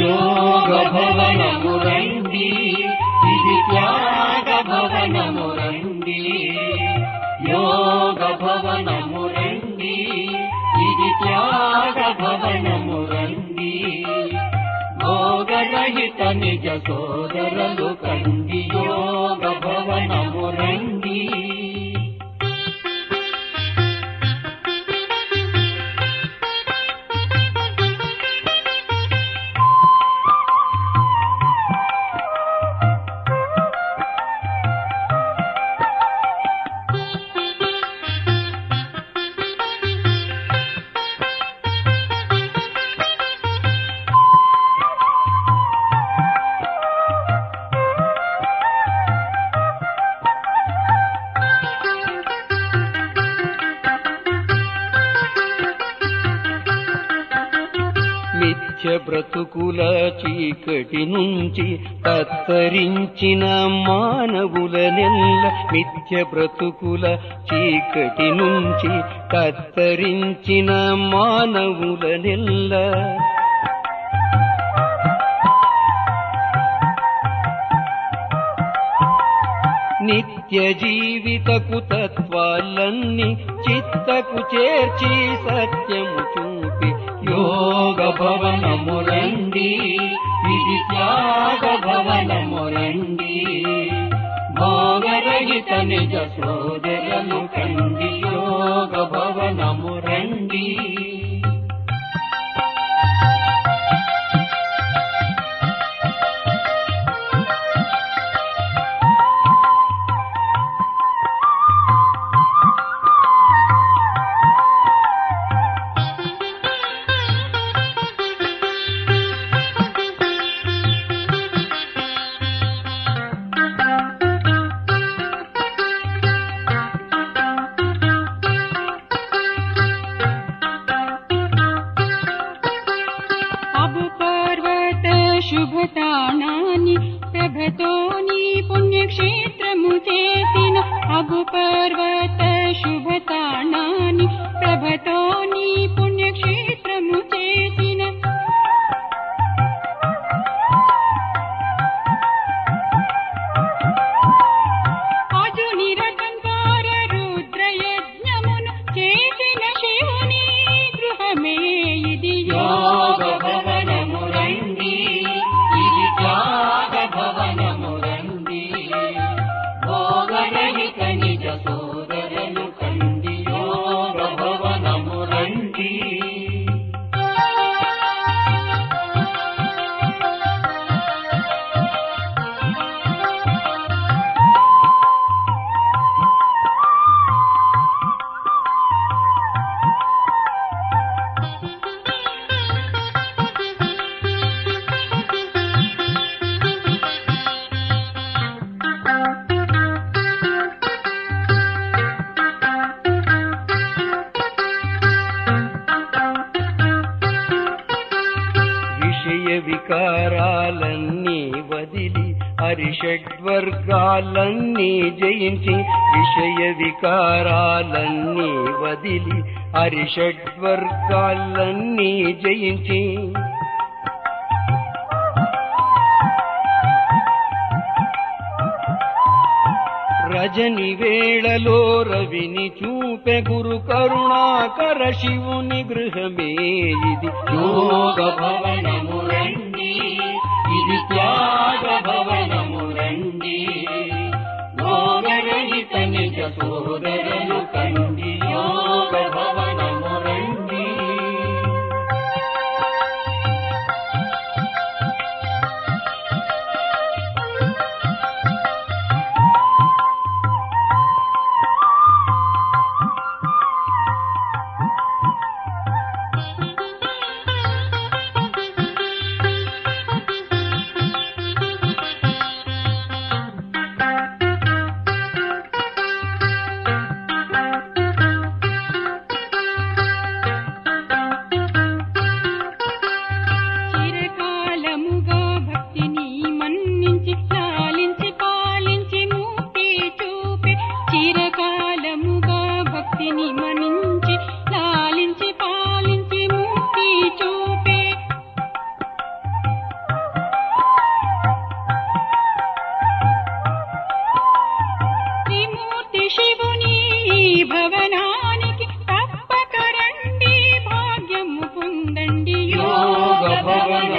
యోగ భవనము రండి, ఇది త్యాగ భవనము రండి. యోగ భవనము రండి, ఇది త్యాగ భవనము రండి. భోగరహిత నిజ సోదరులు కండి, యోగ భవనము రండి. మిథ్య బ్రతుకుల చీకటి నుంచి తత్తరించిన మానవులనెల్ల, మిథ్య బ్రతుకుల చీకటి నుంచి తత్తరించిన మానవులనెల్ల, నిత్య జీవితపు తత్వాలన్నీ చిత్తకు చేర్చి సత్యము చూపి యోగ భవనము రండి, ఇది త్యాగ భవనము రండి. భోగరహిత నిజ సోదరులు కండి, యోగ భవనము రండి. శుభతానాని ప్రభతోని పుణ్యక్షేత్రము చేసిన, అబు పర్వత శుభతానాని ప్రభతోని పుణ్యక్షేత్రము చేసిన, అజుని రకంకార రుద్రయజ్ఞమును చేసిన శివుని గృహమే ఇది యోగ భవనము రండి, ఇది త్యాగ భవనము రండి. భోగరహిత నిజ సోదరులు కండి, యోగ భవనము రండి. విషయ వికారాలన్నీ వదిలి హరిషడ్వర్గాలన్నీ జయించి, విషయ వికారాలన్నీ వదిలి హరిషడ్వర్గాలన్నీ జయించి, రజని వేళలో రవిని చూపె గురు కరుణాకర శివుని గృహమే ఇది యోగ భవనము రండి, ఇది త్యాగ భవనము రండి. భోగరహిత నిజ సోదరులు కండి, యోగ భవనము రండి.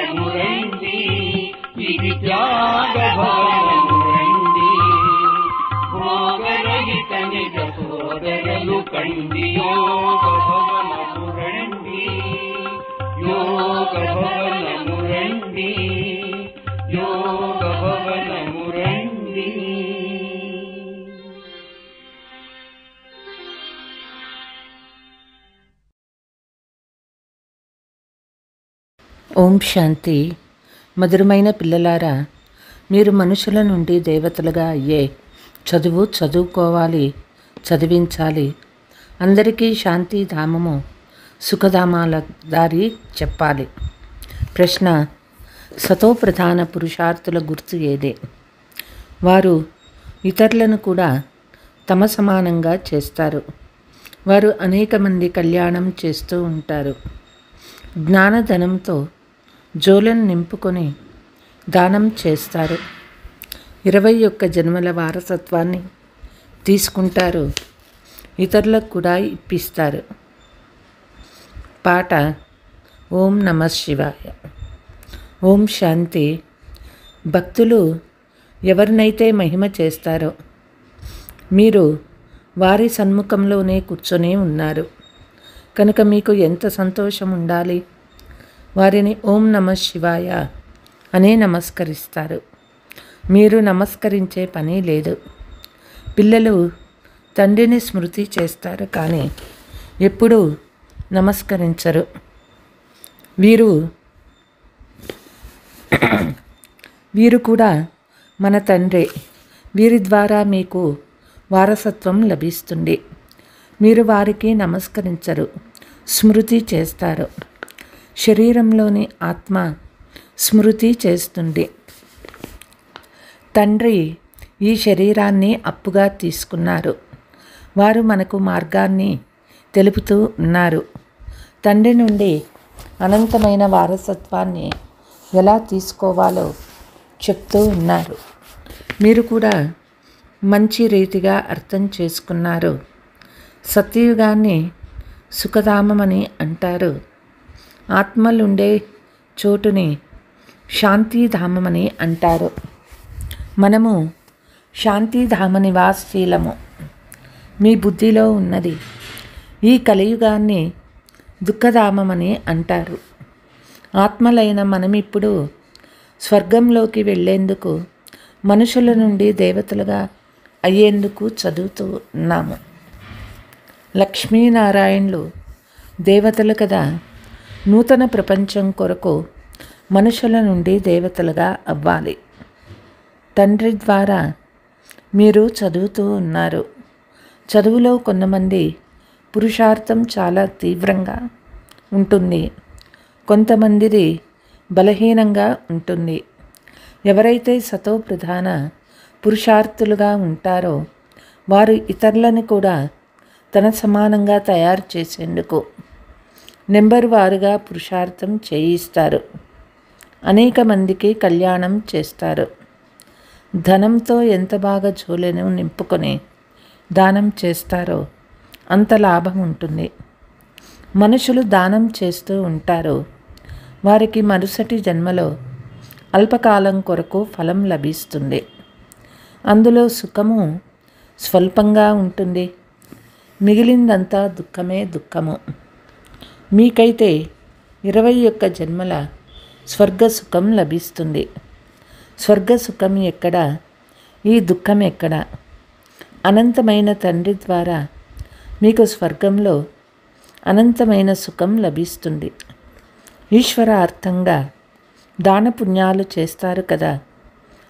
భవనము రండి, ఇది త్యాగ భవనము రండి. భోగరహిత నిజ సోదరులు కండి, యోగ భవనము రండి, యోగ భవనము రండి, యోగ భవనము రండి. ఓం శాంతి. మధురమైన పిల్లలారా, మీరు మనుషుల నుండి దేవతలుగా అయ్యే చదువు చదువుకోవాలి, చదివించాలి. అందరికీ శాంతి ధామము, సుఖధామాల దారి చెప్పాలి. ప్రశ్న: సతోప్రధాన పురుషార్థుల గుర్తు ఏదే? వారు ఇతరులను కూడా తమ సమానంగా చేస్తారు. వారు అనేక మంది కళ్యాణం చేస్తూ ఉంటారు. జ్ఞానధనంతో జోలను నింపుకొని దానం చేస్తారు. 21 జన్మల వారసత్వాన్ని తీసుకుంటారు, ఇతరులకు కూడా ఇప్పిస్తారు. పాట: ఓం నమః శివాయ. ఓం శాంతి. భక్తులు ఎవరినైతే మహిమ చేస్తారో మీరు వారి సన్ముఖంలోనే కూర్చొని ఉన్నారు కనుక మీకు ఎంత సంతోషం ఉండాలి. వారిని ఓం నమః శివాయ అనే నమస్కరిస్తారు. మీరు నమస్కరించే పని లేదు. పిల్లలు తండ్రిని స్మృతి చేస్తారు కానీ ఎప్పుడూ నమస్కరించరు. వీరు కూడా మన తండ్రే. వీరి ద్వారా మీకు వారసత్వం లభిస్తుంది. మీరు వారికి నమస్కరించరు, స్మృతి చేస్తారు. శరీరంలోని ఆత్మ స్మృతి చేస్తుంది. తండ్రి ఈ శరీరాన్ని అప్పుగా తీసుకున్నారు. వారు మనకు మార్గాన్ని తెలుపుతూ ఉన్నారు. తండ్రి నుండి అనంతమైన వారసత్వాన్ని ఎలా తీసుకోవాలో చెప్తూ ఉన్నారు. మీరు కూడా మంచి రీతిగా అర్థం చేసుకున్నారు. సత్యయుగాన్ని సుఖధామమని అంటారు. ఆత్మలుండే చోటుని శాంతిధామమని అంటారు. మనము శాంతిధామ నివాసీలము. మీ బుద్ధిలో ఉన్నది. ఈ కలియుగాన్ని దుఃఖధామమని అంటారు. ఆత్మలైన మనమిప్పుడు స్వర్గంలోకి వెళ్ళేందుకు, మనుషుల నుండి దేవతలుగా అయ్యేందుకు చదువుతూ ఉన్నాము. లక్ష్మీనారాయణులు దేవతలు కదా. నూతన ప్రపంచం కొరకు మనుషుల నుండి దేవతలుగా అవ్వాలి. తండ్రి ద్వారా మీరు చదువుతూ ఉన్నారు. చదువులో కొంతమంది పురుషార్థం చాలా తీవ్రంగా ఉంటుంది, కొంతమందిది బలహీనంగా ఉంటుంది. ఎవరైతే సతో ప్రధాన పురుషార్థులుగా ఉంటారో వారు ఇతరులను కూడా తన సమానంగా తయారు చేసేందుకు నెంబర్ వారుగా పురుషార్థం చేయిస్తారు. అనేక మందికి కళ్యాణం చేస్తారు. ధనంతో ఎంత బాగా జోలెను నింపుకొని దానం చేస్తారో అంత లాభం ఉంటుంది. మనుషులు దానం చేస్తూ ఉంటారు. వారికి మరుసటి జన్మలో అల్పకాలం కొరకు ఫలం లభిస్తుంది. అందులో సుఖము స్వల్పంగా ఉంటుంది. మిగిలిందంతా దుఃఖమే దుఃఖము. మీకైతే 21 జన్మల స్వర్గ సుఖం లభిస్తుంది. స్వర్గ సుఖం ఎక్కడ, ఈ దుఃఖం ఎక్కడ? అనంతమైన తండ్రి ద్వారా మీకు స్వర్గంలో అనంతమైన సుఖం లభిస్తుంది. ఈశ్వరార్థంగా దాన పుణ్యాలు చేస్తారు కదా,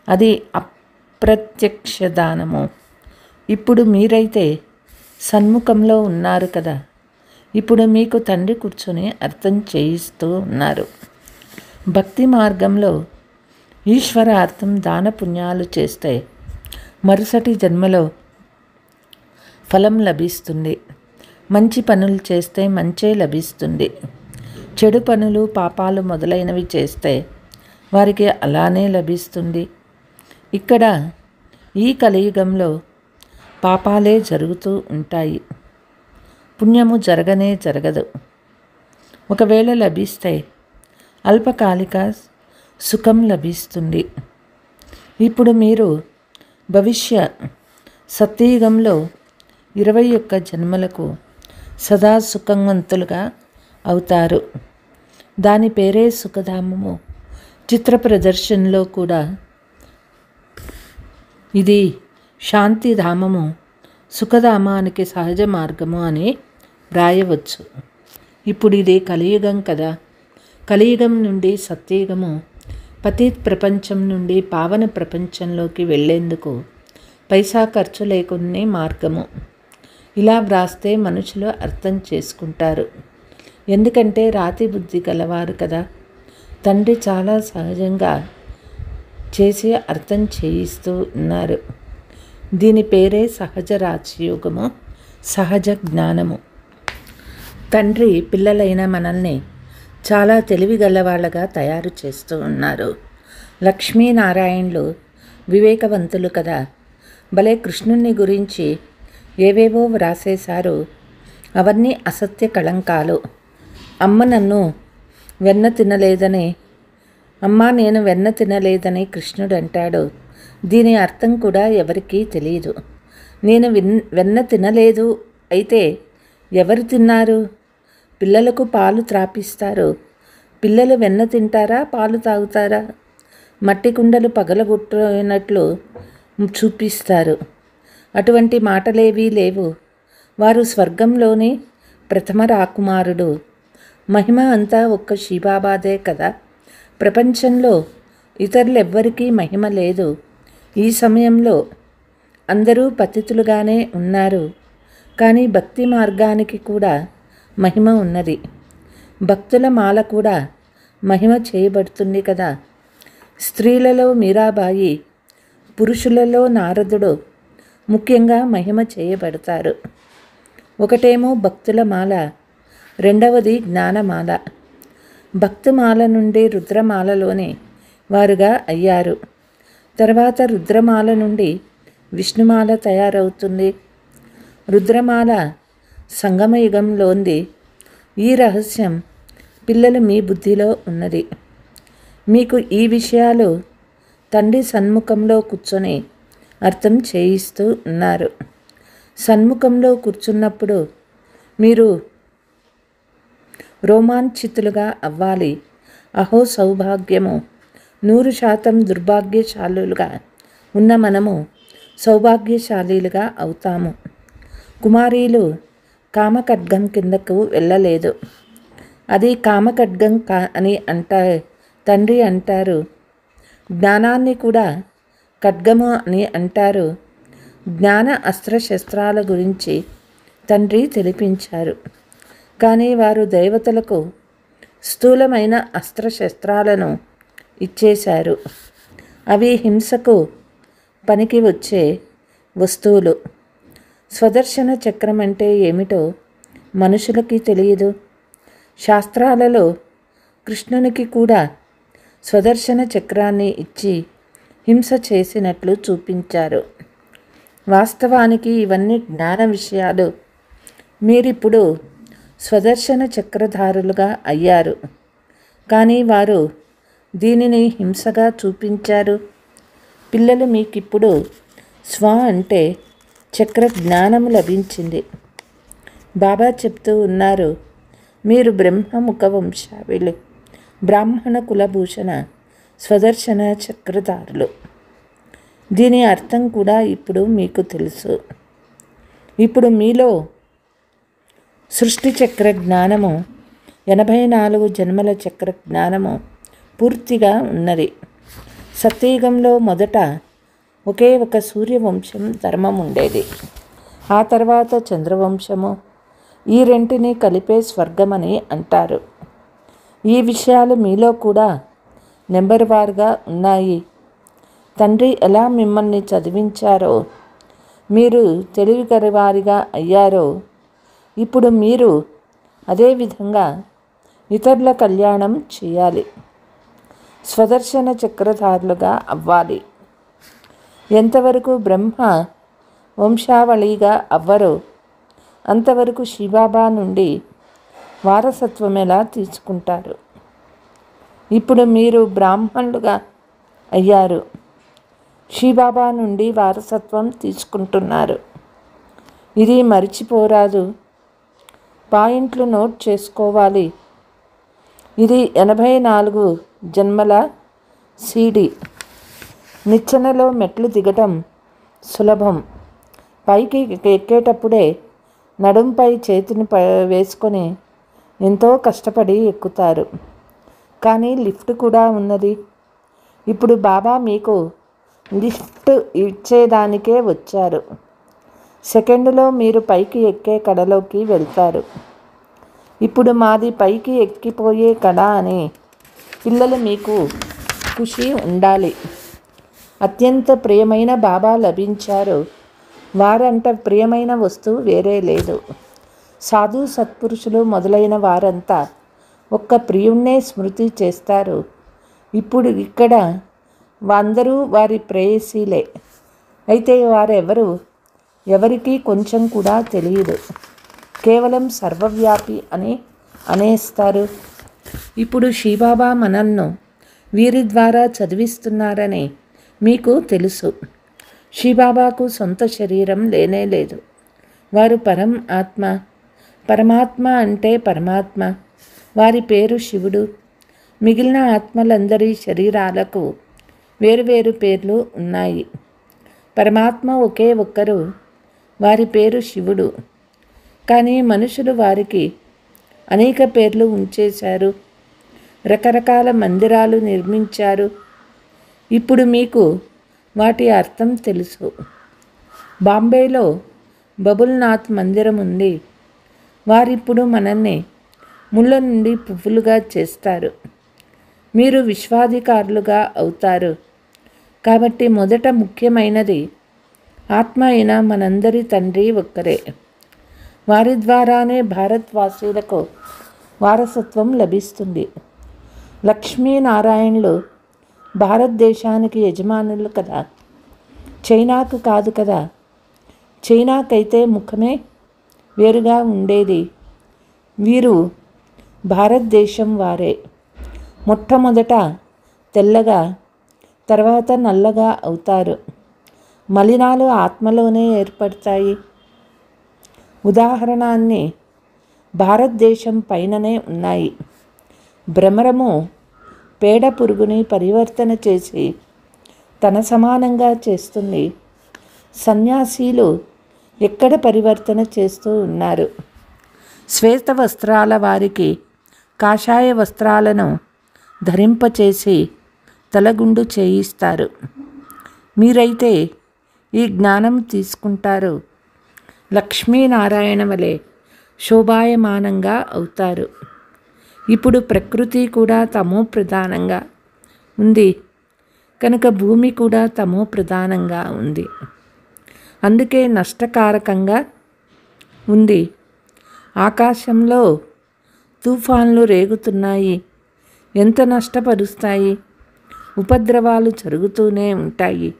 అది అప్రత్యక్ష దానము. ఇప్పుడు మీరైతే సన్ముఖంలో ఉన్నారు కదా. ఇప్పుడు మీకు తండ్రి కూర్చొని అర్థం చేయిస్తూ ఉన్నారు. భక్తి మార్గంలో ఈశ్వరార్థం దాన పుణ్యాలు చేస్తే మరుసటి జన్మలో ఫలం లభిస్తుంది. మంచి పనులు చేస్తే మంచే లభిస్తుంది. చెడు పనులు, పాపాలు మొదలైనవి చేస్తే వారికి అలానే లభిస్తుంది. ఇక్కడ ఈ కలియుగంలో పాపాలే జరుగుతూ ఉంటాయి. పుణ్యము జరగనే జరగదు. ఒకవేళ లభిస్తే అల్పకాలిక సుఖం లభిస్తుంది. ఇప్పుడు మీరు భవిష్య సత్యయుగంలో 21 జన్మలకు సదా సుఖవంతులుగా అవుతారు. దాని పేరే సుఖధామము. చిత్ర ప్రదర్శనలో కూడా ఇది శాంతిధామము, సుఖధామానికి సహజ మార్గము అని వ్రాయవచ్చు. ఇప్పుడు ఇది కలియుగం కదా. కలియుగం నుండి సత్యయుగము, పతిత్ ప్రపంచం నుండి పావన ప్రపంచంలోకి వెళ్ళేందుకు పైసా ఖర్చు లేకునే మార్గము. ఇలా వ్రాస్తే మనుషులు అర్థం చేసుకుంటారు. ఎందుకంటే రాతి బుద్ధి గలవారు కదా. తండ్రి చాలా సహజంగా చేసి అర్థం చేయిస్తూ ఉన్నారు. దీని పేరే సహజ రాజయోగము, సహజ జ్ఞానము. తండ్రి పిల్లలైన మనల్ని చాలా తెలివిగలవాళ్ళగా తయారు చేస్తూ ఉన్నారు. లక్ష్మీనారాయణులు వివేకవంతులు కదా. భలే కృష్ణుని గురించి ఏవేవో వ్రాసేశారు. అవన్నీ అసత్య కళంకాలు. అమ్మ నన్ను వెన్న తినలేదని, అమ్మ నేను వెన్న తినలేదని కృష్ణుడు అంటాడు. దీని అర్థం కూడా ఎవరికీ తెలియదు. నేను వెన్న తినలేదు అయితే ఎవరు తిన్నారు? పిల్లలకు పాలు త్రాపిస్తారు. పిల్లలు వెన్న తింటారా, పాలు తాగుతారా? మట్టి కుండలు పగలగొట్టినట్లు చూపిస్తారు. అటువంటి మాటలేవీ లేవు. వారు స్వర్గంలోని ప్రథమ రాకుమారుడు. మహిమ అంతా ఒక్క శివబాబాదే కదా. ప్రపంచంలో ఇతరులెవ్వరికీ మహిమ లేదు. ఈ సమయంలో అందరూ పతితులుగానే ఉన్నారు. కానీ భక్తి మార్గానికి కూడా మహిమ ఉన్నది. భక్తుల మాల కూడా మహిమ చేయబడుతుంది కదా. స్త్రీలలో మీరాబాయి, పురుషులలో నారదుడు ముఖ్యంగా మహిమ చేయబడతారు. ఒకటేమో భక్తుల మాల, రెండవది జ్ఞానమాల. భక్తిమాల నుండి రుద్రమాలలోనే వారుగా అయ్యారు. తర్వాత రుద్రమాల నుండి విష్ణుమాల తయారవుతుంది. రుద్రమాల సంగమయుగంలోంది. ఈ రహస్యం పిల్లలు మీ బుద్ధిలో ఉన్నది. మీకు ఈ విషయాలు తండ్రి సన్ముఖంలో కూర్చొని అర్థం చేయిస్తూ ఉన్నారు. సన్ముఖంలో కూర్చున్నప్పుడు మీరు రోమాంచితులుగా అవ్వాలి. అహో సౌభాగ్యము! 100% దుర్భాగ్యశాలులుగా ఉన్న మనము సౌభాగ్యశాలీలుగా అవుతాము. కుమారీలు కామఖడ్గం కిందకు వెళ్ళలేదు. అది కామఖడ్గం అని తండ్రి అంటారు. జ్ఞానాన్ని కూడా ఖడ్గము అని అంటారు. జ్ఞాన అస్త్రశస్త్రాల గురించి తండ్రి తెలిపించారు. కానీ వారు దేవతలకు స్థూలమైన అస్త్రశస్త్రాలను ఇచ్చేశారు. అవి హింసకు పనికి వచ్చే వస్తువులు. స్వదర్శన చక్రం అంటే ఏమిటో మనుషులకి తెలియదు. శాస్త్రాలలో కృష్ణునికి కూడా స్వదర్శన చక్రాన్ని ఇచ్చి హింస చేసినట్లు చూపించారు. వాస్తవానికి ఇవన్నీ జ్ఞాన విషయాలు. మీరిప్పుడు స్వదర్శన చక్రధారులుగా అయ్యారు. కానీ వారు దీనిని హింసగా చూపించారు. పిల్లలు మీకిప్పుడు స్వ అంటే చక్ర జ్ఞానము లభించింది. బాబా చెప్తూ ఉన్నారు, మీరు బ్రహ్మముఖ వంశావళి, బ్రాహ్మణ కులభూషణ స్వదర్శన చక్రధారులు. దీని అర్థం కూడా ఇప్పుడు మీకు తెలుసు. ఇప్పుడు మీలో సృష్టి చక్ర జ్ఞానము, 84 జన్మల చక్ర జ్ఞానము పూర్తిగా ఉన్నది. సత్యయుగంలో మొదట ఒకే ఒక సూర్యవంశం ధర్మం ఉండేది. ఆ తర్వాత చంద్రవంశము. ఈ రెంటిని కలిపే స్వర్గమని అంటారు. ఈ విషయాలు మీలో కూడా నెంబర్ వారుగా ఉన్నాయి. తండ్రి ఎలా మిమ్మల్ని చదివించారో, మీరు తెలివిగలవారిగా అయ్యారో, ఇప్పుడు మీరు అదేవిధంగా ఇతరుల కళ్యాణం చేయాలి. స్వదర్శన చక్రధారులుగా అవ్వాలి. ఎంతవరకు బ్రహ్మ వంశావళిగా అవ్వరో అంతవరకు శివబాబా నుండి వారసత్వం ఎలా తీసుకుంటారు? ఇప్పుడు మీరు బ్రాహ్మణులుగా అయ్యారు. శ్రీబాబా నుండి వారసత్వం తీసుకుంటున్నారు. ఇది మరిచిపోరాదు. పాయింట్లు నోట్ చేసుకోవాలి. ఇది 84 జన్మల సీడీ. నిచ్చెనలో మెట్లు దిగటం సులభం. పైకి ఎక్కేటప్పుడే నడుంపై చేతిని వేసుకొని ఎంతో కష్టపడి ఎక్కుతారు. కానీ లిఫ్ట్ కూడా ఉన్నది. ఇప్పుడు బాబా మీకు లిఫ్ట్ ఇచ్చేదానికే వచ్చారు. సెకండులో మీరు పైకి ఎక్కే కడలోకి వెళ్తారు. ఇప్పుడు మాది పైకి ఎక్కిపోయే కడ అని పిల్లలు మీకు ఖుషి ఉండాలి. అత్యంత ప్రియమైన బాబా లభించారు. వారంట ప్రియమైన వస్తువు వేరే లేదు. సాధు సత్పురుషులు మొదలైన వారంతా ఒక్క ప్రియుణ్ణే స్మృతి చేస్తారు. ఇప్పుడు ఇక్కడ అందరూ వారి ప్రేయసీలే. అయితే వారెవరు ఎవరికీ కొంచెం కూడా తెలియదు. కేవలం సర్వవ్యాపి అని అనేస్తారు. ఇప్పుడు శ్రీబాబా మనల్ని వీరి ద్వారా చదివిస్తున్నారని మీకు తెలుసు. శ్రీబాబాకు సొంత శరీరం లేనే లేదు. వారు ఆత్మ. పరమాత్మ అంటే పరమాత్మ. వారి పేరు శివుడు. మిగిలిన ఆత్మలందరి శరీరాలకు వేరువేరు పేర్లు ఉన్నాయి. పరమాత్మ ఒకే ఒక్కరు. వారి పేరు శివుడు. కానీ మనుషులు వారికి అనేక పేర్లు ఉంచేశారు. రకరకాల మందిరాలు నిర్మించారు. ఇప్పుడు మీకు వాటి అర్థం తెలుసు. బాంబేలో బబుల్నాథ్ మందిరం ఉంది. వారిప్పుడు మనల్ని ముళ్ళ నుండి పువ్వులుగా చేస్తారు. మీరు విశ్వాధికారులుగా అవుతారు. కాబట్టి మొదట ముఖ్యమైనది ఆత్మ అయిన మనందరి తండ్రి ఒక్కరే. వారి ద్వారానే భారత్వాసీలకు వారసత్వం లభిస్తుంది. లక్ష్మీనారాయణులు భారతదేశానికి యజమానులు కదా, చైనాకు కాదు కదా. చైనాకైతే ముఖమే వేరుగా ఉండేది. వీరు భారతదేశం వారే. మొట్టమొదట తెల్లగా, తర్వాత నల్లగా అవుతారు. మలినాలు ఆత్మలోనే ఏర్పడతాయి. ఉదాహరణాన్ని భారతదేశం పైననే ఉన్నాయి. భ్రమరము పేడ పురుగుని పరివర్తన చేసి తన సమానంగా చేస్తుంది. సన్యాసీలు ఎక్కడ పరివర్తన చేస్తూ ఉన్నారు. శ్వేత వస్త్రాల వారికి కాషాయ వస్త్రాలను ధరింపచేసి తలగుండు చేయిస్తారు. మీరైతే ఈ జ్ఞానం తీసుకుంటారు. లక్ష్మీనారాయణ వలె శోభాయమానంగా అవుతారు. ఇప్పుడు ప్రకృతి కూడా తమో ప్రధానంగా ఉంది కనుక భూమి కూడా తమో ప్రధానంగా ఉంది. అందుకే నష్టకారకంగా ఉంది. ఆకాశంలో తుఫాన్లు రేగుతున్నాయి. ఎంత నష్టపరుస్తాయి. ఉపద్రవాలు జరుగుతూనే ఉంటాయి.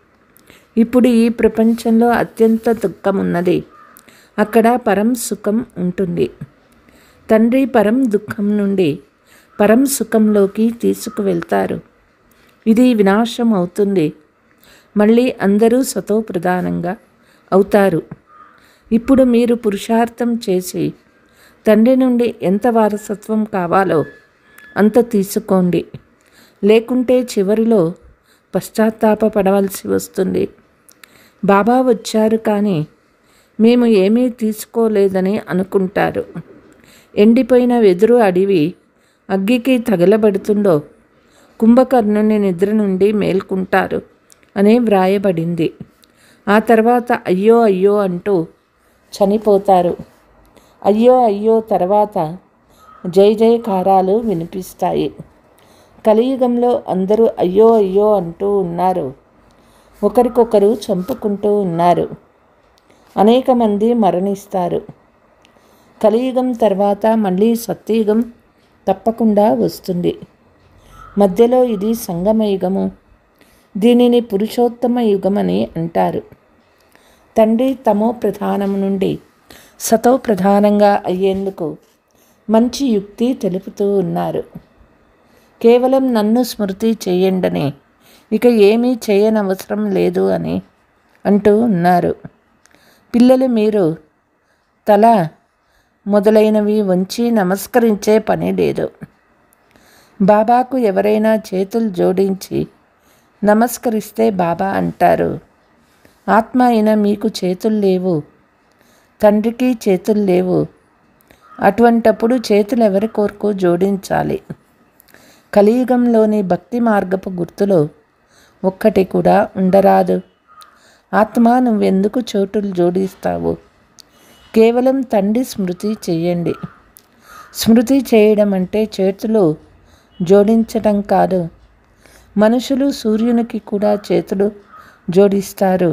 ఇప్పుడు ఈ ప్రపంచంలో అత్యంత దుఃఖం ఉన్నది. అక్కడ పరం సుఖం ఉంటుంది. తండ్రి పరం దుఃఖం నుండి పరం సుఖంలోకి తీసుకువెళ్తారు. ఇది వినాశం అవుతుంది. మళ్ళీ అందరూ సతో ప్రధానంగా అవుతారు. ఇప్పుడు మీరు పురుషార్థం చేసి తండ్రి నుండి ఎంత వారసత్వం కావాలో అంత తీసుకోండి. లేకుంటే చివరిలో పశ్చాత్తాపపడవలసి వస్తుంది. బాబా వచ్చారు కానీ మేము ఏమీ తీసుకోలేదని అనుకుంటారు. ఎండిపోయిన వెదురు అడివి అగ్గికి తగలబడుతుందో కుంభకర్ణుని నిద్ర నుండి మేల్కుంటారు అని వ్రాయబడింది. ఆ తర్వాత అయ్యో అయ్యో అంటూ చనిపోతారు. అయ్యో అయ్యో తర్వాత జై జయకారాలు వినిపిస్తాయి. కలియుగంలో అందరూ అయ్యో అయ్యో అంటూ ఉన్నారు. ఒకరికొకరు చంపుకుంటూ ఉన్నారు. అనేక మంది మరణిస్తారు. కలియుగం తర్వాత మళ్ళీ సత్యయుగం తప్పకుండా వస్తుంది. మధ్యలో ఇది సంగమయుగము. దీనిని పురుషోత్తమ యుగమని అంటారు. తండ్రి తమో ప్రధానం నుండి సతో ప్రధానంగా అయ్యేందుకు మంచి యుక్తి తెలుపుతూ ఉన్నారు. కేవలం నన్ను స్మృతి చేయండని, ఇక ఏమీ చేయనవసరం లేదు అని అంటూ ఉన్నారు. పిల్లలు మీరు తల మొదలైనవి వంచి నమస్కరించే పని లేదు. బాబాకు ఎవరైనా చేతులు జోడించి నమస్కరిస్తే బాబా అంటారు, ఆత్మ అయిన మీకు చేతులు లేవు, తండ్రికి చేతులు లేవు, అటువంటప్పుడు చేతులు ఎవరి కోరుకు జోడించాలి. కలియుగంలోని భక్తి మార్గపు గుర్తులో ఒక్కటి కూడా ఉండరాదు. ఆత్మ నువ్వెందుకు చేతులు జోడిస్తావు? కేవలం తండ్రి స్మృతి చేయండి. స్మృతి చేయడం అంటే చేతులు జోడించడం కాదు. మనుషులు సూర్యునికి కూడా చేతులు జోడిస్తారు,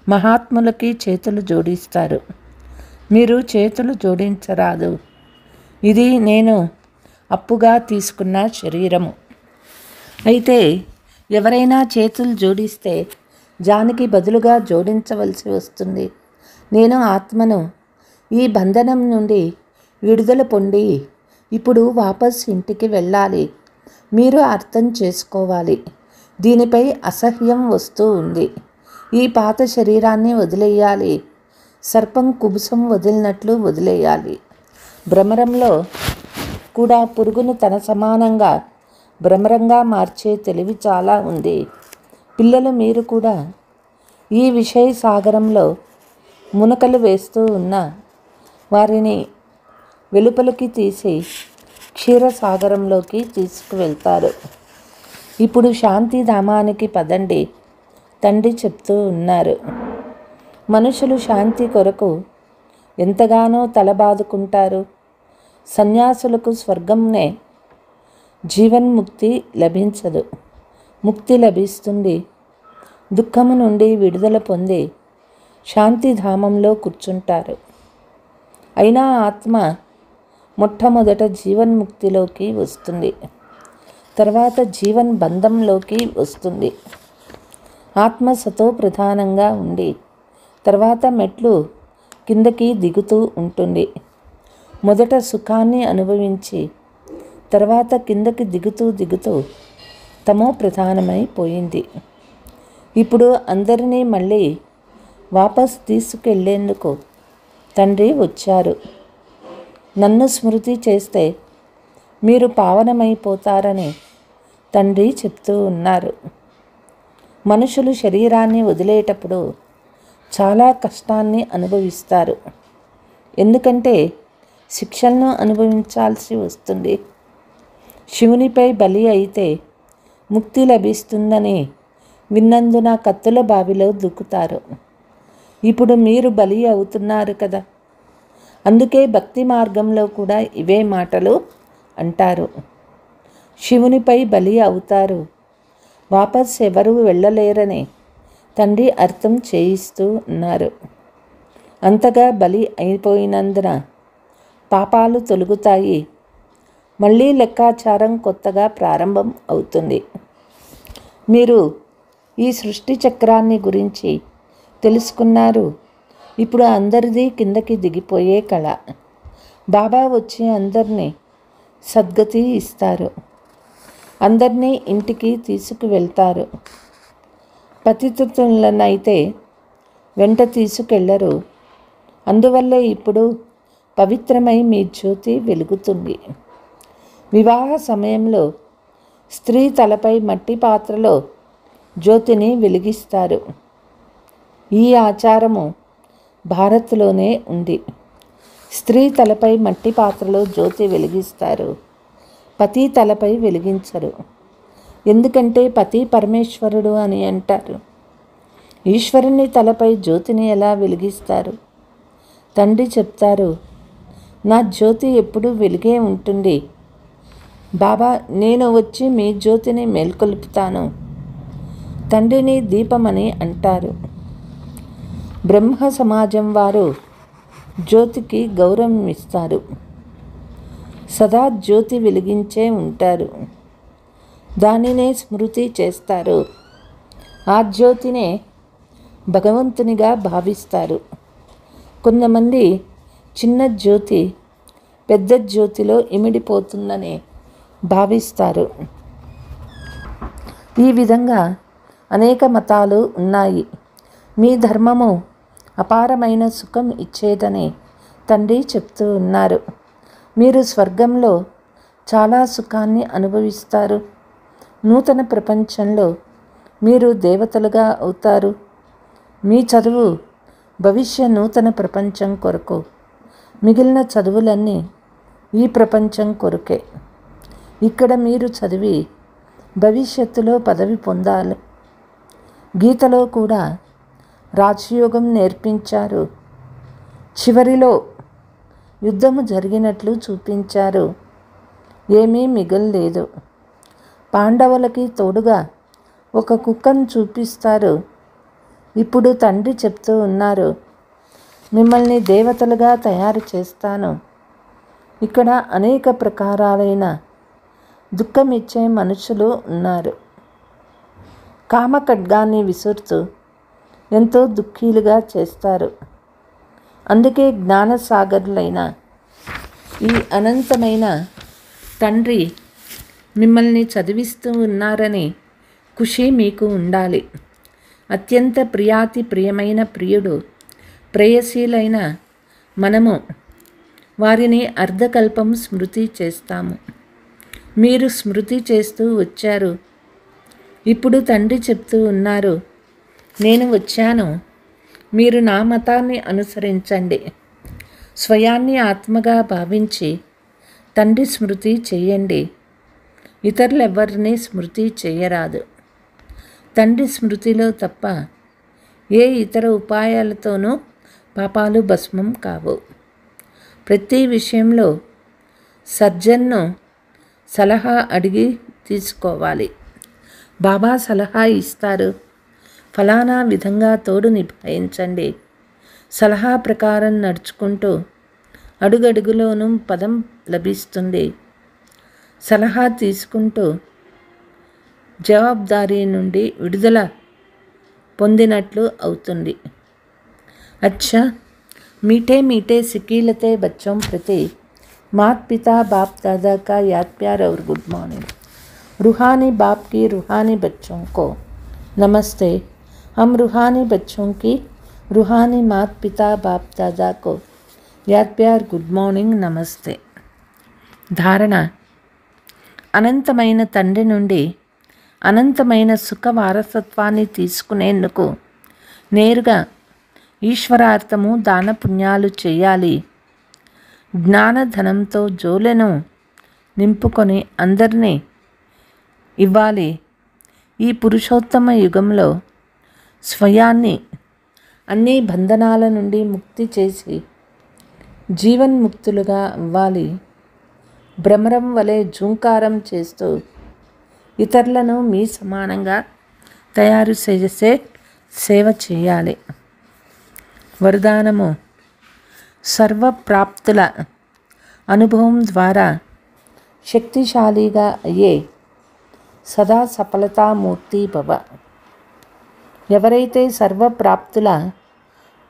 మహాత్ములకి చేతులు జోడిస్తారు. మీరు చేతులు జోడించరాదు. ఇది నేను అప్పుగా తీసుకున్న శరీరము. అయితే ఎవరైనా చేతులు జోడిస్తే జానికి బదులుగా జోడించవలసి వస్తుంది. నేను ఆత్మను, ఈ బంధనం నుండి విడుదల పొంది ఇప్పుడు వాపస్ ఇంటికి వెళ్ళాలి. మీరు అర్థం చేసుకోవాలి. దీనిపై అసహ్యం వస్తూ ఉంది. ఈ పాత శరీరాన్ని వదిలేయాలి. సర్పం కుబుసం వదిలినట్లు వదిలేయాలి. భ్రమరంలో కూడా పురుగును తన సమానంగా భ్రమరంగా మార్చే తెలివి చాలా ఉంది. పిల్లలు మీరు కూడా ఈ విషయ సాగరంలో మునకలు వేస్తూ ఉన్న వారిని వెలుపలికి తీసి క్షీరసాగరంలోకి తీసుకువెళ్తారు. ఇప్పుడు శాంతిధామానికి పదండి, తండ్రి చెప్తూ ఉన్నారు. మనుషులు శాంతి కొరకు ఎంతగానో తలబాదుకుంటారు. సన్యాసులకు స్వర్గంనే జీవన్ముక్తి లభించదు. ముక్తి లభిస్తుంది. దుఃఖము నుండి విడుదల పొంది శాంతిధామంలో కూర్చుంటారు. అయినా ఆత్మ మొట్టమొదట జీవన్ముక్తిలోకి వస్తుంది, తర్వాత జీవన్ బంధంలోకి వస్తుంది. ఆత్మ సతో ప్రధానంగా ఉండి తర్వాత మెట్లు కిందకి దిగుతూ ఉంటుంది. మొదట సుఖాన్ని అనుభవించి తర్వాత కిందకి దిగుతూ తమో ప్రధానమైపోయింది. ఇప్పుడు అందరినీ మళ్ళీ వాపస్ తీసుకెళ్లేందుకు తండ్రి వచ్చారు. నన్ను స్మృతి చేస్తే మీరు పావనమైపోతారని తండ్రి చెప్తూ ఉన్నారు. మనుషులు శరీరాన్ని వదిలేటప్పుడు చాలా కష్టాన్ని అనుభవిస్తారు. ఎందుకంటే శిక్షలను అనుభవించాల్సి వస్తుంది. శివునిపై బలి అయితే ముక్తి లభిస్తుందని విన్నందున కత్తుల బావిలో దూకుతారు. ఇప్పుడు మీరు బలి అవుతున్నారు కదా, అందుకే భక్తి మార్గంలో కూడా ఇవే మాటలు అంటారు. శివునిపై బలి అవుతారు, వాపస్ ఎవరు వెళ్ళలేరని తండ్రి అర్థం చేయిస్తూ ఉన్నారు. అంతగా బలి అయిపోయినందున పాపాలు తొలగుతాయి. మళ్ళీ లెక్కాచారం కొత్తగా ప్రారంభం అవుతుంది. మీరు ఈ సృష్టి చక్రాన్ని గురించి తెలుసుకున్నారు. ఇప్పుడు అందరిది కిందకి దిగిపోయే కళ. బాబా వచ్చి అందరినీ సద్గతి ఇస్తారు. అందరినీ ఇంటికి తీసుకువెళ్తారు. పతితులనైతే వెంట తీసుకెళ్లరు. అందువల్లే ఇప్పుడు పవిత్రమై మీ జ్యోతి వెలుగుతుంది. వివాహ సమయంలో స్త్రీ తలపై మట్టి పాత్రలో జ్యోతిని వెలిగిస్తారు. ఈ ఆచారము భారత్లోనే ఉంది. స్త్రీ తలపై మట్టి పాత్రలో జ్యోతి వెలిగిస్తారు, పతి తలపై వెలిగించరు. ఎందుకంటే పతి పరమేశ్వరుడు అని అంటారు. ఈశ్వరుని తలపై జ్యోతిని ఎలా వెలిగిస్తారు? తండ్రి చెప్తారు, నా జ్యోతి ఎప్పుడూ వెలిగే ఉంటుంది. బాబా, నేను వచ్చి మీ జ్యోతిని మేల్కొల్పుతాను. తండ్రిని దీపమని అంటారు. బ్రహ్మ సమాజం వారు జ్యోతికి గౌరవం ఇస్తారు. సదా జ్యోతి వెలిగించే ఉంటారు. దానినే స్మృతి చేస్తారు. ఆ జ్యోతినే భగవంతునిగా భావిస్తారు. కొంతమంది చిన్న జ్యోతి పెద్ద జ్యోతిలో ఇమిడిపోతుందని భావిస్తారు. ఈ విధంగా అనేక మతాలు ఉన్నాయి. మీ ధర్మము అపారమైన సుఖం ఇచ్చేదని తండ్రి చెప్తూ ఉన్నారు. మీరు స్వర్గంలో చాలా సుఖాన్ని అనుభవిస్తారు. నూతన ప్రపంచంలో మీరు దేవతలుగా అవుతారు. మీ చదువు భవిష్య నూతన ప్రపంచం కొరకు, మిగిలిన చదువులన్నీ ఈ ప్రపంచం కొరకే. ఇక్కడ మీరు చదివి భవిష్యత్తులో పదవి పొందాలి. గీతలో కూడా రాజయోగం నేర్పించారు. చివరిలో యుద్ధము జరిగినట్లు చూపించారు. ఏమీ మిగల్లేదు. పాండవులకి తోడుగా ఒక కుక్కను చూపిస్తారు. ఇప్పుడు తండ్రి చెప్తూ ఉన్నారు, మిమ్మల్ని దేవతలుగా తయారు చేస్తాను. ఇక్కడ అనేక ప్రకారాలైన దుఃఖమిచ్చే మనుషులు ఉన్నారు. కామ ఖడ్గాన్ని విసురుతూ ఎంతో దుఃఖీలుగా చేస్తారు. అందుకే జ్ఞానసాగరులైన ఈ అనంతమైన తండ్రి మిమ్మల్ని చదివిస్తూ ఉన్నారని ఖుషి మీకు ఉండాలి. అత్యంత ప్రియాతి ప్రియమైన ప్రియుడు, ప్రేయసీలైన మనము వారిని అర్ధకల్పం స్మృతి చేస్తాము. మీరు స్మృతి చేస్తూ వచ్చారు. ఇప్పుడు తండ్రి చెప్తూ ఉన్నారు, నేను వచ్చాను, మీరు నా మతాన్ని అనుసరించండి. స్వయాన్ని ఆత్మగా భావించి తండ్రి స్మృతి చేయండి. ఇతరులెవ్వరినీ స్మృతి చేయరాదు. తండ్రి స్మృతిలో తప్ప ఏ ఇతర ఉపాయాలతోనూ పాపాలు భస్మం కావు. ప్రతి విషయంలో సర్జన్ను సలహా అడిగి తీసుకోవాలి. బాబా సలహా ఇస్తారు, ఫలానా విధంగా తోడు నిభాయించండి. సలహా ప్రకారం నడుచుకుంటూ అడుగడుగులోనూ పదం లభిస్తుంది. సలహా తీసుకుంటూ జవాబుదారీ నుండి విడుదల పొందినట్లు అవుతుంది. अच्छा मीठे मीठे सिकीलते बच्चों प्रति मात पिता बाप दादा का याद प्यार और गुड मॉर्निंग. रूहानी बाप की रूहानी बच्चों को नमस्ते. हम रूहानी बच्चों की रूहानी मात पिता बाप दादा को याद प्यार गुड मॉर्निंग नमस्ते. ధారణ: అనంతమైన తండ్రి నుండి అనంతమైన సుఖ వారసత్వాన్ని తీసుకునేందుకు నేరుగా ఈశ్వరార్థము దాన పుణ్యాలు చేయాలి. జ్ఞానధనంతో జోలెను నింపుకొని అందరినీ ఇవ్వాలి. ఈ పురుషోత్తమ యుగంలో స్వయాన్ని అన్ని బంధనాల నుండి ముక్తి చేసి జీవన్ముక్తులుగా అవ్వాలి. భ్రమరం వలె జూంకారం చేస్తూ ఇతరులను మీ సమానంగా తయారు చేసే సేవ చేయాలి. వరదానము: సర్వప్రాప్తుల అనుభవం ద్వారా శక్తిశాలిగా అయ్యే సదా సఫలతామూర్తి భవ. ఎవరైతే సర్వప్రాప్తుల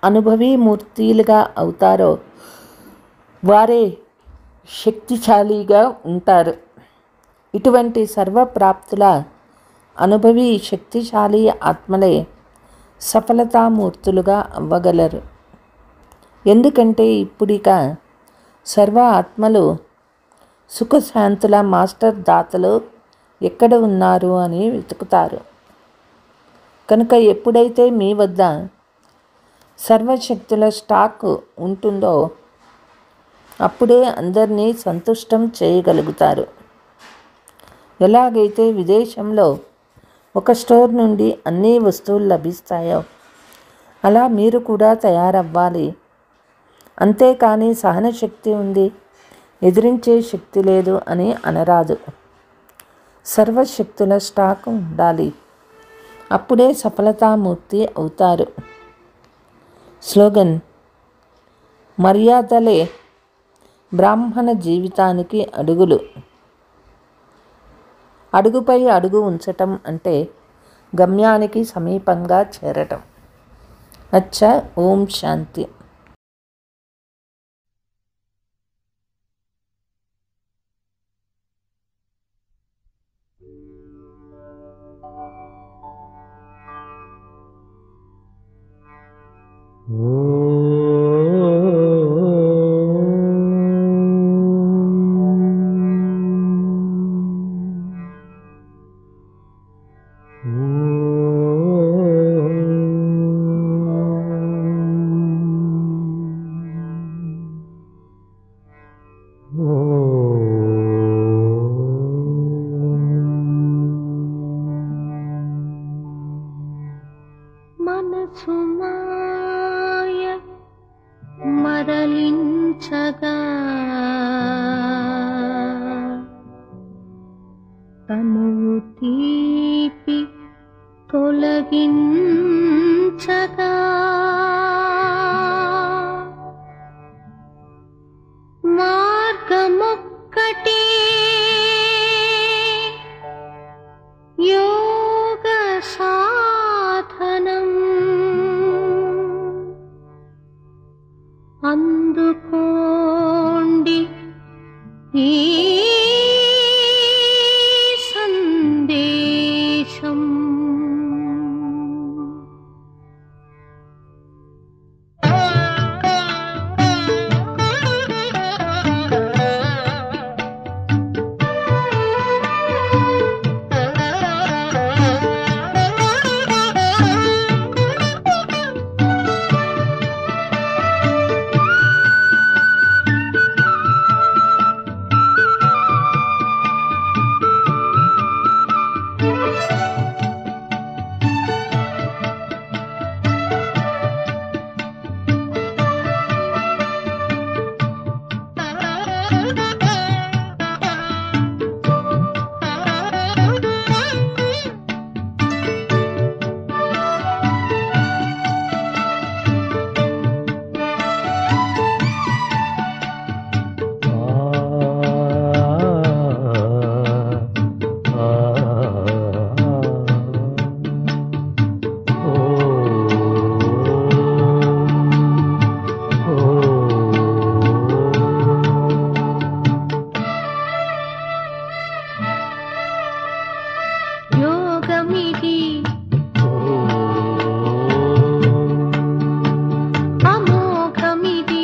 అనుభవీ మూర్తిలుగా అవుతారో వారే శక్తిశాలిగా ఉంటారు. ఇటువంటి సర్వప్రాప్తుల అనుభవీ శక్తిశాలి ఆత్మలే సఫలతామూర్తులుగా అవ్వగలరు. ఎందుకంటే ఇప్పుడిక సర్వ ఆత్మలు సుఖశాంతుల మాస్టర్ దాతలు ఎక్కడ ఉన్నారు అని వెతుకుతారు. కనుక ఎప్పుడైతే మీ వద్ద సర్వశక్తుల స్టాక్ ఉంటుందో అప్పుడే అందరినీ సంతుష్టం చేయగలుగుతారు. ఎలాగైతే విదేశంలో ఒక స్టోర్ నుండి అన్ని వస్తువులు లభిస్తాయో అలా మీరు కూడా తయారవ్వాలి. అంతేకాని సహనశక్తి ఉంది, ఎదిరించే శక్తి లేదు అని అనరాదు. సర్వశక్తుల స్టాక్ ఉండాలి. అప్పుడే సఫలతామూర్తి అవుతారు. స్లోగన్: మర్యాదలే బ్రాహ్మణ జీవితానికి అడుగులు. అడుగుపై అడుగు ఉంచటం అంటే గమ్యానికి సమీపంగా చేరటం. అచ్చా, ఓం శాంతి. మనసు మాయ మరలించగా తనువు తీపి తొలగించగా మార్గమొక్కటే యోగ సాధనం అందుకోండి ఈ సందేశం. యోగమిది అమోఘమిది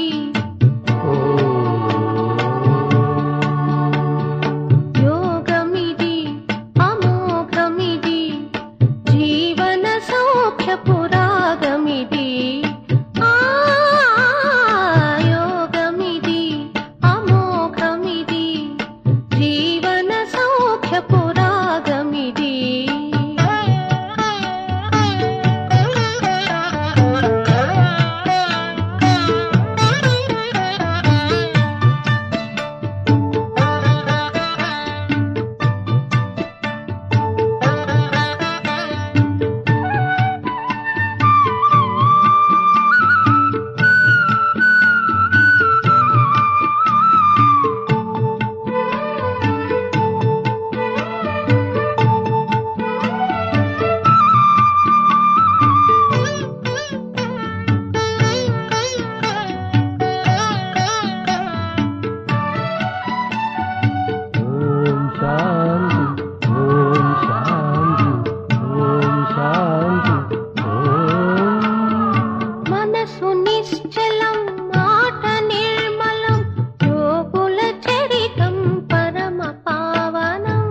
యోగమిది అమోఘమిది జీవన సౌఖ్య పురాగమిది యోగమిది అమోఘమిది జీవన సౌఖ్య పురాగమిది. మనసు నిశ్చలం మాట నిర్మలం యోగుల చరితం పరమ పావనం.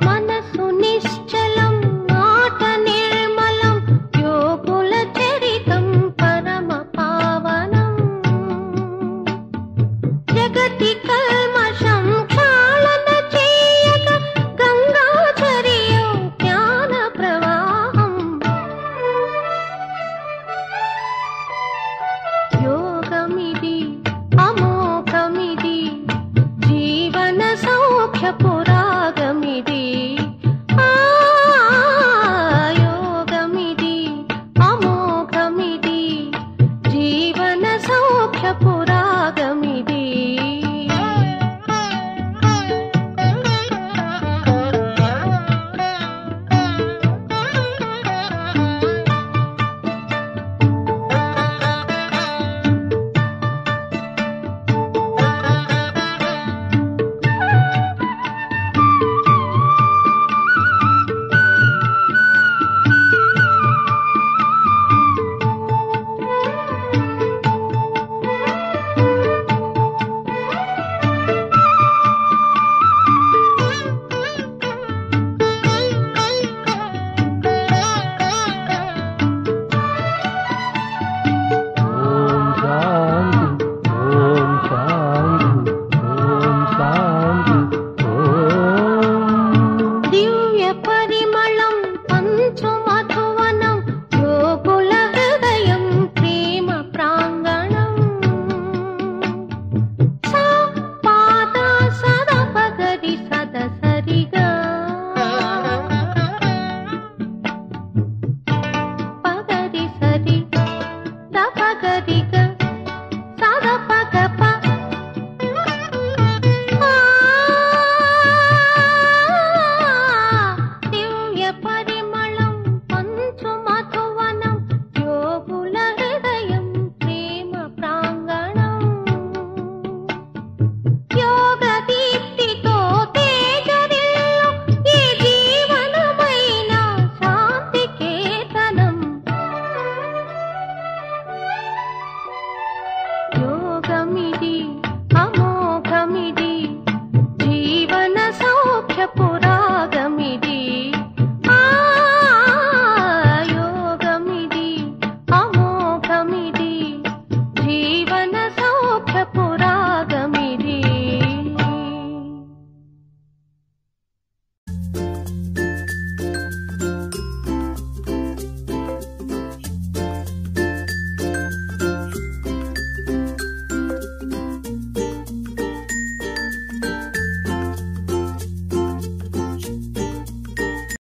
మనసు నిశ్చలం మాట నిర్మలం యోగుల చరితం పరమ పావనం. జగతి